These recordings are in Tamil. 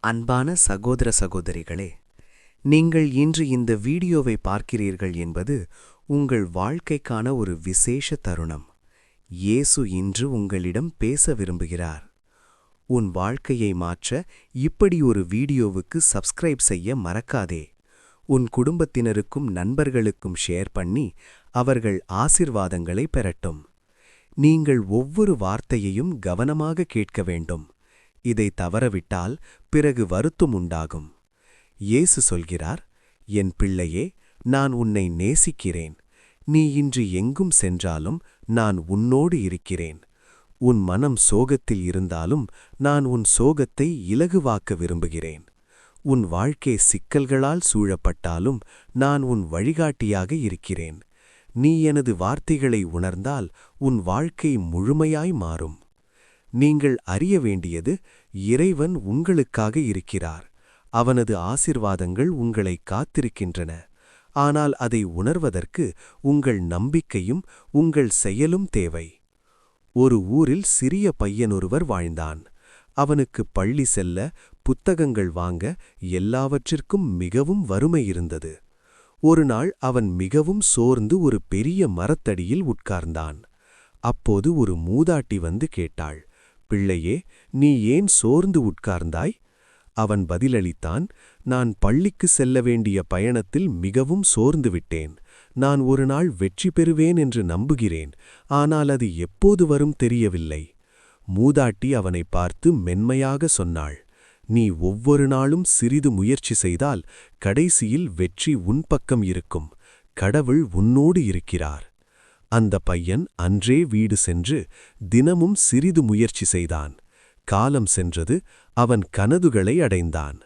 அன்பான சகோதர சகோதரிகளே, நீங்கள் இன்று இந்த வீடியோவை பார்க்கிறீர்கள் என்பது உங்கள் வாழ்க்கைக்கான ஒரு விசேஷ தருணம். இயேசு இன்று உங்களிடம் பேச விரும்புகிறார். உன் வாழ்க்கையை மாற்ற இப்படி ஒரு வீடியோவுக்கு சப்ஸ்கிரைப் செய்ய மறக்காதே. உன் குடும்பத்தினருக்கும் நண்பர்களுக்கும் ஷேர் பண்ணி அவர்கள் ஆசிர்வாதங்களை பெறட்டும். நீங்கள் ஒவ்வொரு வார்த்தையையும் கவனமாக கேட்க வேண்டும். இதை தவறவிட்டால் பிறகு வருத்தம் உண்டாகும். இயேசு சொல்கிறார், என் பிள்ளையே, நான் உன்னை நேசிக்கிறேன். நீ இன்று எங்கும் சென்றாலும் நான் உன்னோடு இருக்கிறேன். உன் மனம் சோகத்தில் இருந்தாலும் நான் உன் சோகத்தை இலகுவாக்க விரும்புகிறேன். உன் வாழ்க்கை சிக்கல்களால் சூழப்பட்டாலும் நான் உன் வழிகாட்டியாக இருக்கிறேன். நீ எனது வார்த்தைகளை உணர்ந்தால் உன் வாழ்க்கை முழுமையாய் மாறும். நீங்கள் அறிய வேண்டியது, இறைவன் உங்களுக்காக இருக்கிறார். அவனது ஆசிர்வாதங்கள் உங்களை காத்திருக்கின்றன. ஆனால் அதை உணர்வதற்கு உங்கள் நம்பிக்கையும் உங்கள் செயலும் தேவை. ஒரு ஊரில் சிறிய பையனொருவர் வாழ்ந்தான். அவனுக்கு பள்ளி செல்ல, புத்தகங்கள் வாங்க எல்லாவற்றிற்கும் மிகவும் வறுமை இருந்தது. ஒரு நாள் அவன் மிகவும் சோர்ந்து ஒரு பெரிய மரத்தடியில் உட்கார்ந்தான். அப்போது ஒரு மூதாட்டி வந்து கேட்டாள், பிள்ளையே, நீ ஏன் சோர்ந்து உட்கார்ந்தாய்? அவன் பதிலளித்தான், நான் பள்ளிக்கு செல்ல வேண்டிய பயணத்தில் மிகவும் சோர்ந்து விட்டேன். நான் ஒரு நாள் வெற்றி பெறுவேன் என்று நம்புகிறேன். ஆனால் அது எப்போது வரும் தெரியவில்லை. மூதாட்டி அவனை பார்த்து மென்மையாக சொன்னாள், நீ ஒவ்வொரு நாளும் சிறிது முயற்சி செய்தால் கடைசியில் வெற்றி உன் பக்கம் இருக்கும். கடவுள் உன்னோடு இருக்கிறார். அந்த பையன் அன்றே வீடு சென்று தினமும் சிறிது முயற்சி செய்தான். காலம் சென்றது. அவன் கனவுகளை அடைந்தான்.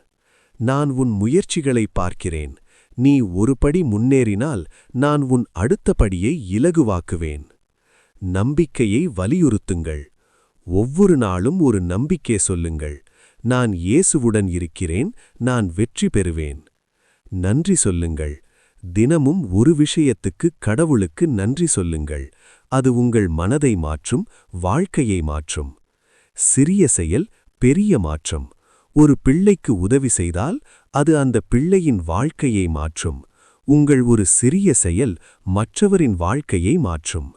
நான் உன் முயற்சிகளை பார்க்கிறேன். நீ ஒரு படி முன்னேறினால் நான் உன் அடுத்த படியை இலகுவாக்குவேன். நம்பிக்கையை வலியுறுத்துங்கள். ஒவ்வொரு நாளும் ஒரு நம்பிக்கை சொல்லுங்கள். நான் இயேசுவுடன் இருக்கிறேன். நான் வெற்றி பெறுவேன். நன்றி சொல்லுங்கள். தினமும் ஒரு விஷயத்துக்கு கடவுளுக்கு நன்றி சொல்லுங்கள். அது உங்கள் மனதை மாற்றும், வாழ்க்கையை மாற்றும். சிறிய செயல் பெரிய மாற்றம். ஒரு பிள்ளைக்கு உதவி செய்தால் அது அந்த பிள்ளையின் வாழ்க்கையை மாற்றும். உங்கள் ஒரு சிறிய செயல் மற்றவரின் வாழ்க்கையை மாற்றும்.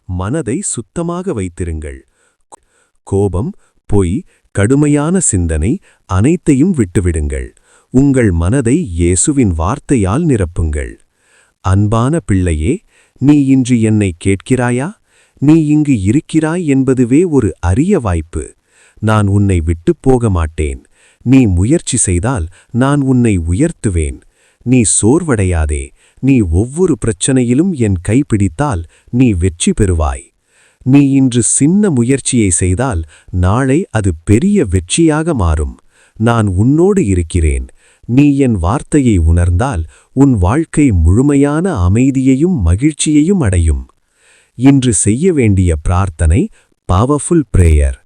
மனதை சுத்தமாக வைத்திருங்கள். கோபம், பொய், கடுமையான சிந்தனை அனைத்தையும் விட்டுவிடுங்கள். உங்கள் மனதை இயேசுவின் வார்த்தையால் நிரப்புங்கள். அன்பான பிள்ளையே, நீ இன்று என்னை கேட்கிறாயா? நீ இங்கு இருக்கிறாய் என்பதுவே ஒரு அரிய வாய்ப்பு. நான் உன்னை விட்டுப் போக மாட்டேன். நீ முயற்சி செய்தால் நான் உன்னை உயர்த்துவேன். நீ சோர்வடையாதே. நீ ஒவ்வொரு பிரச்சனையிலும் என் கைப்பிடித்தால் நீ வெற்றி பெறுவாய். நீ இன்று சின்ன முயற்சியை செய்தால் நாளை அது பெரிய வெற்றியாக மாறும். நான் உன்னோடு இருக்கிறேன். நீ என் வார்த்தையை உணர்ந்தால் உன் வாழ்க்கை முழுமையான அமைதியையும் மகிழ்ச்சியையும் அடையும். இன்று செய்ய வேண்டிய பிரார்த்தனை பவர்ஃபுல் பிரேயர்.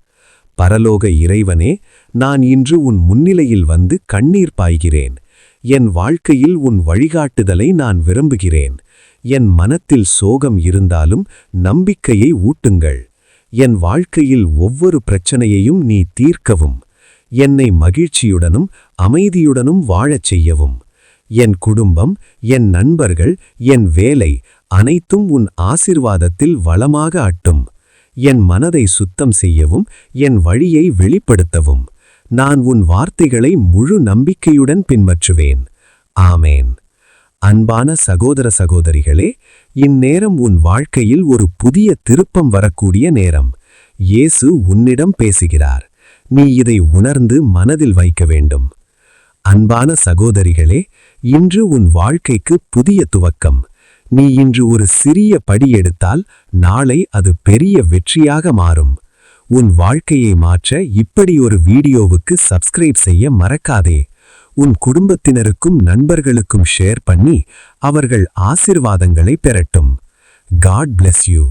பரலோக இறைவனே, நான் இன்று உன் முன்னிலையில் வந்து கண்ணீர் பாய்கிறேன். என் வாழ்க்கையில் உன் வழிகாட்டுதலை நான் விரும்புகிறேன். என் மனத்தில் சோகம் இருந்தாலும் நம்பிக்கையை ஊட்டுங்கள். என் வாழ்க்கையில் ஒவ்வொரு பிரச்சனையையும் நீ தீர்க்கவும். என்னை மகிழ்ச்சியுடனும் அமைதியுடனும் வாழச் செய்யவும். என் குடும்பம், என் நண்பர்கள், என் வேலை அனைத்தும் உன் ஆசிர்வாதத்தில் வளமாக அட்டும். என் மனதை சுத்தம் செய்யவும், என் வழியை வெளிப்படுத்தவும். நான் உன் வார்த்தைகளை முழு நம்பிக்கையுடன் பின்பற்றுவேன். ஆமேன். அன்பான சகோதர சகோதரிகளே, இந்நேரம் உன் வாழ்க்கையில் ஒரு புதிய திருப்பம் வரக்கூடிய நேரம். இயேசு உன்னிடம் பேசுகிறார். நீ இதை உணர்ந்து மனதில் வைக்க வேண்டும். அன்பான சகோதரிகளே, இன்று உன் வாழ்க்கைக்கு புதிய துவக்கம். நீ இன்று ஒரு சிறிய படி எடுத்தால் நாளை அது பெரிய வெற்றியாக மாறும். உன் வாழ்க்கையை மாற்ற இப்படி ஒரு வீடியோவுக்கு சப்ஸ்கிரைப் செய்ய மறக்காதே. உன் குடும்பத்தினருக்கும் நண்பர்களுக்கும் ஷேர் பண்ணி அவர்கள் ஆசிர்வாதங்களை பெறட்டும். God bless you.